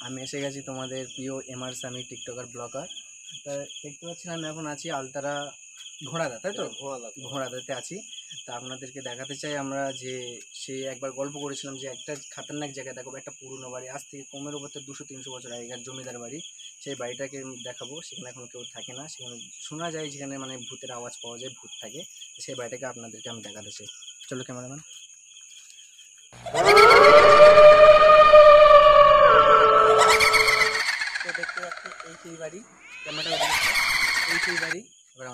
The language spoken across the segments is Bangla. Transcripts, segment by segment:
আমি এসে গেছি তোমাদের প্রিয় এমআর সামি টিকটকার ব্লগার। তা দেখতে পাচ্ছেন আমি এখন আছি আলতারা ঘোড়াদা, তাই তো? ঘোড়াদাতে আছি। তা আপনাদেরকে দেখাতে চাই আমরা যে সে একবার গল্প করেছিলাম যে একটা খাতারনাক জায়গায় দেখাবো, একটা পুরনো বাড়ি, আজ থেকে কমের উপর 200-300 বছর আগেকার জমিদার বাড়ি। সেই বাড়িটাকে দেখাবো, সেখানে এখন কেউ থাকে না, সেখানে শোনা যায় যেখানে মানে ভূতের আওয়াজ পাওয়া যায়, ভূত থাকে। সেই বাড়িটাকে আপনাদেরকে আমি দেখাতে চাই। চলো ক্যামেরাম্যান। তো দেখতে পাচ্ছি এই সেই বাড়ি, ক্যামেরাটা এই সেই বাড়ি। এবার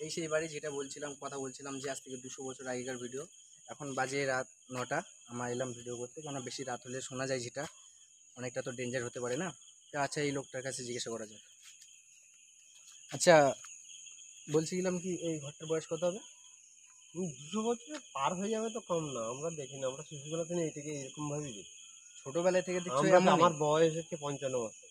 এই সেই বাড়ি যেটা বলছিলাম, কথা বলছিলাম যে আজ থেকে 200 বছর আগেকার ভিডিও। এখন বাজে রাত 9টা। আমরা এলাম ভিডিও করতে, কারণ বেশি রাত হলে শোনা যায় যেটা অনেকটা তো ডেঞ্জার হতে পারে না। তো আচ্ছা, এই লোকটার কাছে জিজ্ঞাসা করা যাক। আচ্ছা, বলছিলাম কি এই ঘরটার বয়স কত হবে? 200 বছর পার হয়ে যাবে তো কম না। আমরা দেখি না, আমরা শিশুবেলা থেকে এটাকে এরকম ভাবেই দেখি। ছোটবেলা থেকে দেখছো? আমার বয়স হচ্ছে 55 বছর।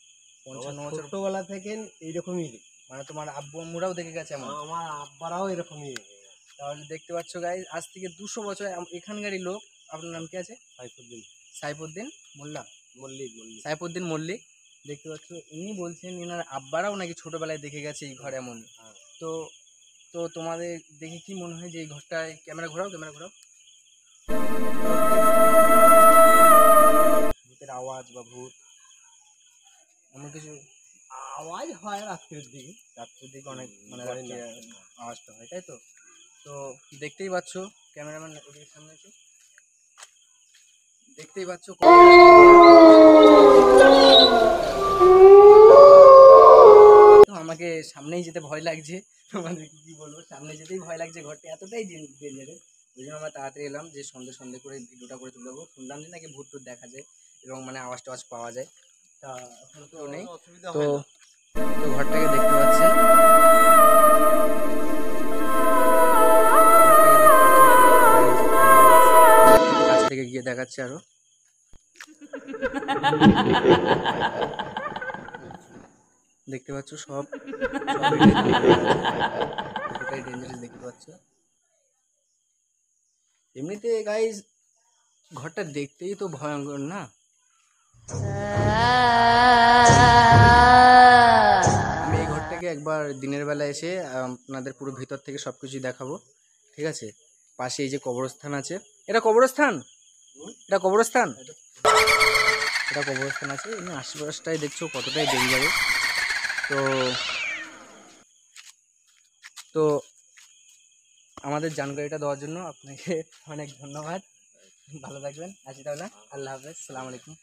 55 বছর ছোটবেলা থেকে এইরকমই দেখি। মানে তোমার আব্বু আম্মুরাও দেখে গেছে এমন? আমার আব্বারাও এরকমই দেখে। তাহলে দেখতে পাচ্ছ গাইজ, আজ থেকে 200 বছর এখানকারই লোক। আপনার নাম কি আছে? সাইফুদ্দিন। সাইফুদ্দিন মোল্লা। মল্লিক। সাইফুদ্দিন মল্লিক। দেখতে পাচ্ছ ইনি বলছেন এনার আব্বারাও নাকি ছোটবেলায় দেখে গেছে এই ঘর এমন। তো তো তোমাদের দেখে কি মনে হয় যে এই ঘরটায়, ক্যামেরা ঘোরাও, ভূতের আওয়াজ বা ভূত এমন কিছু আওয়াজ হয় রাত্রের দিকে। অনেক মানে রাত্রে আওয়াজটা হয়, তাই তো? তো দেখতেই পাচ্ছ, ক্যামেরাম্যান ওদিকে সামনে আছে, দেখতেই পাচ্ছ আমাকে সামনেই যেতে ভয় লাগছে। তোমাদেরকে কি বলবো, সামনে যেতেই ভয় লাগছে, ঘরটা এতটাই ডেঞ্জারাস। ওই জন্য আমরা তাড়াতাড়ি এলাম যে সন্ধে করে ভিডিওটা করে তুলে দেবো। শুনলাম যে নাকি ভূত টুত দেখা যায় এবং মানে আওয়াজ টাওয়াজ পাওয়া যায়। তা এখন তো নেই। তো ঘরটাকে দেখতে পাচ্ছেন, কাছ থেকে গিয়ে দেখাচ্ছে আরো। দেখতে পাচ্ছ সব এটাই ডেঞ্জারাস, দেখতে পাচ্ছ। এমনিতে গাইজ ঘরটা দেখতেই তো ভয়ঙ্কর না? আমি এই ঘরটাকে একবার দিনের বেলা এসে আপনাদের পুরো ভিতর থেকে সব কিছুই দেখাবো, ঠিক আছে? পাশে এই যে কবরস্থান আছে, এটা কবরস্থান, এটা কবরস্থান, এটা কবরস্থান আছে। এমনি আশেপাশটাই দেখছো কতটাই ডেঞ্জারাস। তো তো আমাদের জানকারিটা দেওয়ার জন্য আপনাকে অনেক ধন্যবাদ। ভালো থাকবেন, আছি তাহলে। আল্লাহ হাফেজ, সালাম আলাইকুম।